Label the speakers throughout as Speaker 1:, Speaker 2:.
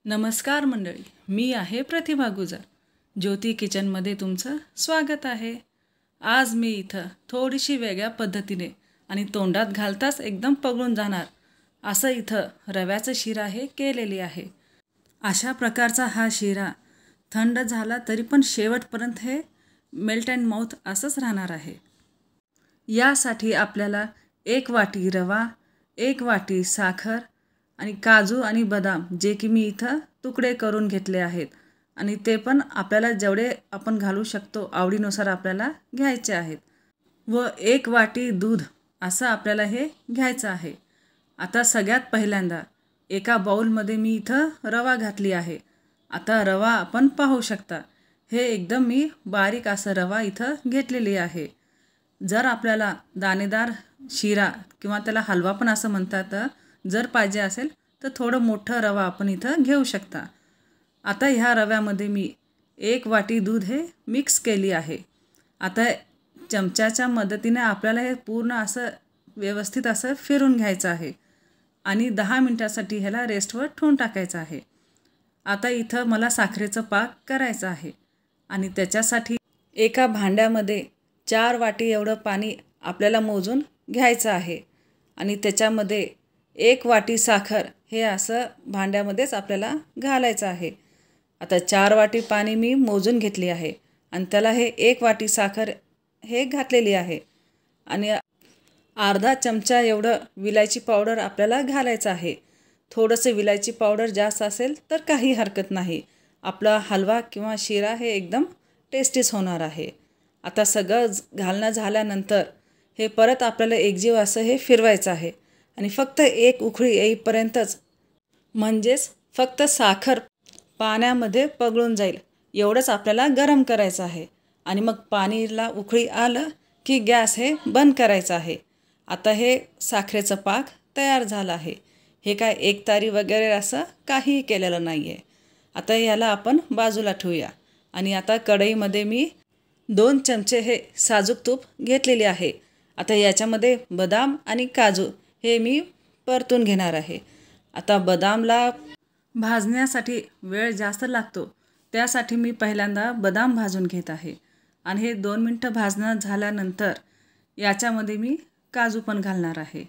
Speaker 1: नमस्कार मंडळी, मी आहे प्रतिभा गुजर. ज्योती किचनमध्ये तुमचं स्वागत आहे. आज मी इथं थोडीशी वेगळ्या पद्धतीने आणि तोंडात घालताच एकदम पगळून जाणार असं इथं रव्याचं शिरा हे केलेली आहे. अशा प्रकारचा हा शिरा थंड झाला तरी पण शेवटपर्यंत हे मेल्ट अँड माउथ असंच राहणार आहे. यासाठी आपल्याला 1 वाटी रवा, 1 वाटी साखर आणि काजू आणि बदाम जे की मी इथं तुकडे करून घेतले आहेत आणि ते पण आपल्याला जेवढे आपण घालू शकतो आवडीनुसार आपल्याला घ्यायचे आहेत. व 1 वाटी दूध असं आपल्याला हे घ्यायचं आहे. आता सगळ्यात पहिल्यांदा एका बाउलमध्ये मी इथं रवा घातली आहे. आता रवा आपण पाहू शकता, हे एकदम मी बारीक असं रवा इथं घेतलेली आहे. जर आपल्याला दाणेदार शिरा किंवा त्याला हलवा पण असं म्हणतात, जर पाहिजे असेल तर थोडं मोठं रवा आपण इथं घेऊ शकता. आता ह्या रव्यामध्ये मी 1 वाटी दूध हे मिक्स केली आहे. आता चमच्याच्या मदतीने आपल्याला हे पूर्ण असं व्यवस्थित असं फिरून घ्यायचं आहे आणि 10 मिनटासाठी ह्याला रेस्टवर ठेवून टाकायचं आहे. आता इथं मला साखरेचं पाक करायचं आहे आणि त्याच्यासाठी एका भांड्यामध्ये 4 वाटी एवढं पाणी आपल्याला मोजून घ्यायचं आहे आणि त्याच्यामध्ये 1 वाटी साखर हे असं भांड्यामध्येच आपल्याला घालायचं आहे. आता 4 वाटी पाणी मी मोजून घेतली आहे आणि त्याला हे 1 वाटी साखर हे घातलेली आहे आणि अर्धा चमचा एवढं विलायची पावडर आपल्याला घालायचं आहे. थोडंसं विलायची पावडर जास्त असेल तर काही हरकत नाही. आपला हलवा किंवा शिरा हे एकदम टेस्टीच होणार आहे. आता सगळं घालणं झाल्यानंतर हे परत आपल्याला एकजीव असं हे फिरवायचं आहे आणि फक्त एक उकळी येईपर्यंतच, म्हणजेच फक्त साखर पाण्यामध्ये पगळून जाईल एवढंच आपल्याला गरम करायचं आहे आणि मग पाणीला उकळी आलं की गॅस हे बंद करायचं आहे. आता हे साखरेचं पाक तयार झालं आहे. हे काय एकतारी वगैरे असं काहीही केलेलं नाही आहे. आता याला आपण बाजूला ठेवूया आणि आता कढईमध्ये मी 2 चमचे हे साजूक तूप घेतलेले आहे. आता याच्यामध्ये बदाम आणि काजू हे मी परतून घेणार आहे. आता बदामला भाजण्यासाठी वेळ जास्त लागतो, त्यासाठी मी पहिल्यांदा बदाम भाजून घेत आहे आणि हे 2 मिनटं भाजणं झाल्यानंतर याच्यामध्ये मी काजू पण घालणार आहे.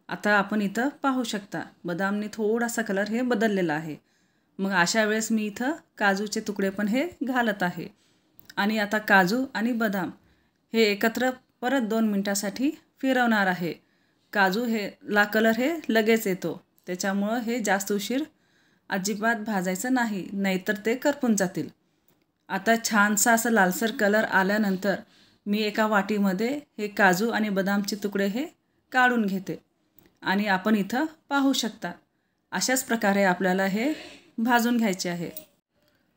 Speaker 1: आता आपण इथं पाहू शकता बदामने थोडासा कलर हे बदललेला आहे. मग अशा वेळेस मी इथं काजूचे तुकडे पण हे घालत आहे आणि आता काजू आणि बदाम हे एकत्र परत 2 मिनटासाठी फिरवणार आहे. काजू हे ला कलर हे लगेच येतो, त्याच्यामुळं हे जास्त उशीर अजिबात भाजायचं नाही, नाहीतर ते करपून जातील. आता छानसा असं लालसर कलर आल्यानंतर मी एका वाटीमध्ये हे काजू आणि बदामचे तुकडे हे काढून घेते आणि आपण इथं पाहू शकता अशाच प्रकारे आपल्याला हे भाजून घ्यायचे आहे.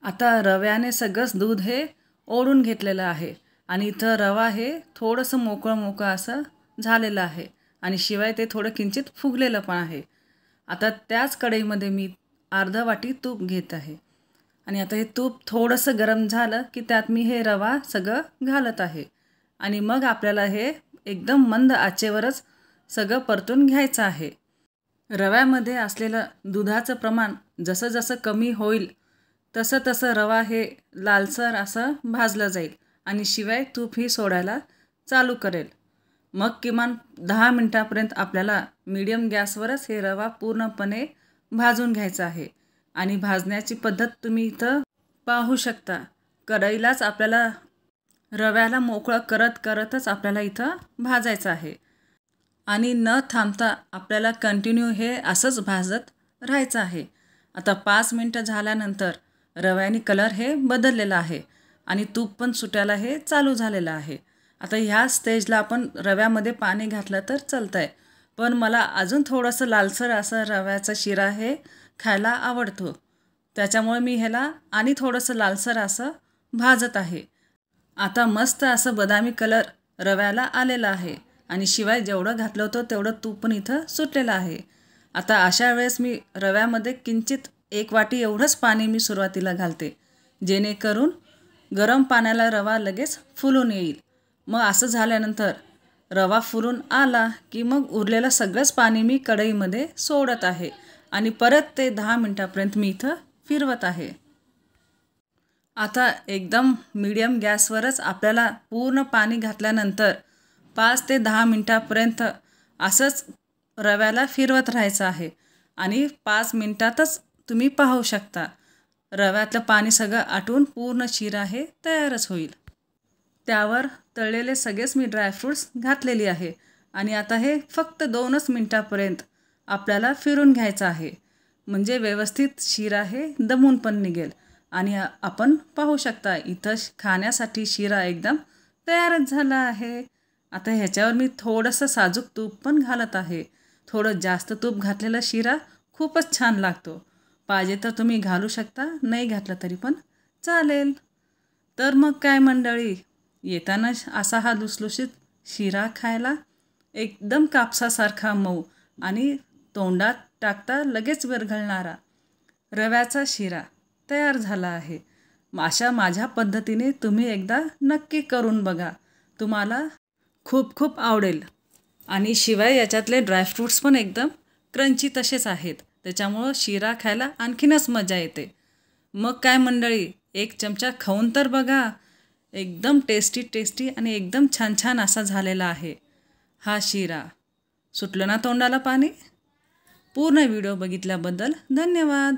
Speaker 1: आता रव्याने सगळंच दूध हे ओढून घेतलेलं आहे आणि इथं रवा हे थोडंसं मोकळं असं झालेलं आहे आणि शिवाय ते थोडं किंचित फुगलेलं पण आहे. आता त्याच कढईमध्ये मी अर्धा वाटी तूप घेत आहे आणि आता हे तूप थोडंसं गरम झालं की त्यात मी हे रवा सगळं घालत आहे आणि मग आपल्याला हे एकदम मंद आचेवरच सगळं परतून घ्यायचं आहे. रव्यामध्ये असलेलं दुधाचं प्रमाण जसं जसं कमी होईल तसं तसं रवा हे लालसर असं भाजलं जाईल आणि शिवाय तूपही सोडायला चालू करेल. मग किमान 10 मिनटापर्यंत आपल्याला मीडियम गॅसवरच हे रवा पूर्णपणे भाजून घ्यायचा आहे आणि भाजण्याची पद्धत तुम्ही इथं पाहू शकता. कढईलाच आपल्याला रव्याला मोकळं करतच आपल्याला इथं भाजायचं आहे आणि न थांबता आपल्याला कंटिन्यू हे असंच भाजत राहायचं आहे. आता 5 मिनटं झाल्यानंतर रव्याने कलर हे बदललेला आहे आणि तूप पण सुटायला हे चालू झालेलं आहे. आता ह्या स्टेजला आपण रव्यामध्ये पाणी घातलं तर चालतं आहे, पण मला अजून थोडंसं लालसर असं रव्याचा शिरा हे खायला आवडतो, त्याच्यामुळे मी ह्याला आणि थोडंसं लालसर असं भाजत आहे. आता मस्त असं बदामी कलर रव्याला आलेला आहे आणि शिवाय जेवढं घातलं होतं तेवढं तूप पण इथं सुटलेलं आहे. आता अशा वेळेस मी रव्यामध्ये किंचित 1 वाटी एवढंच पाणी मी सुरुवातीला घालते, जेणेकरून गरम पाण्याला रवा लगेच फुलून येईल. मग असं झाल्यानंतर रवा फुलून आला की मग उरलेलं सगळंच पाणी मी कढईमध्ये सोडत आहे आणि परत ते 10 मिनटापर्यंत मी इथं फिरवत आहे. आता एकदम मीडियम गॅसवरच आपल्याला पूर्ण पाणी घातल्यानंतर 5 ते 10 मिनटापर्यंत असंच रव्याला फिरवत राहायचं आहे आणि 5 मिनटातच तुम्ही पाहू शकता रव्यातलं पाणी सगळं आटून पूर्ण शिरा हे तयारच होईल. त्यावर तळलेले सगळेच मी ड्रायफ्रूट्स घातलेली आहे आणि आता हे फक्त 2च मिनटापर्यंत आपल्याला फिरून घ्यायचं आहे. म्हणजे व्यवस्थित शिरा हे दमून पण निघेल आणि आपण पाहू शकता इथं खाण्यासाठी शिरा एकदम तयारच झाला आहे. आता ह्याच्यावर मी थोडंसं साजूक तूप पण घालत आहे. थोडं जास्त तूप घातलेला शिरा खूपच छान लागतो. पाहिजे तर तुम्ही घालू शकता, नाही घातलं तरी पण चालेल. तर मग काय मंडळी, येताना असा हा लुसलुशीत शिरा खायला एकदम कापसासारखा मऊ आणि तोंडात टाकता लगेच विरघळणारा रव्याचा शिरा तयार झाला आहे. अशा माझ्या पद्धतीने तुम्ही एकदा नक्की करून बघा, तुम्हाला खूप खूप आवडेल. आणि शिवाय याच्यातले ड्रायफ्रूट्स पण एकदम क्रंची तसेच आहेत, त्याच्यामुळं शिरा खायला आणखीनच मजा येते. मग काय मंडळी, एक चमचा खाऊन तर बघा. एकदम टेस्टी टेस्टी आणि एकदम छान छान असा झालेला आहे हा शिरा. सुटलं ना तोंडाला पाणी? पूर्ण व्हिडिओ बघितल्याबद्दल धन्यवाद.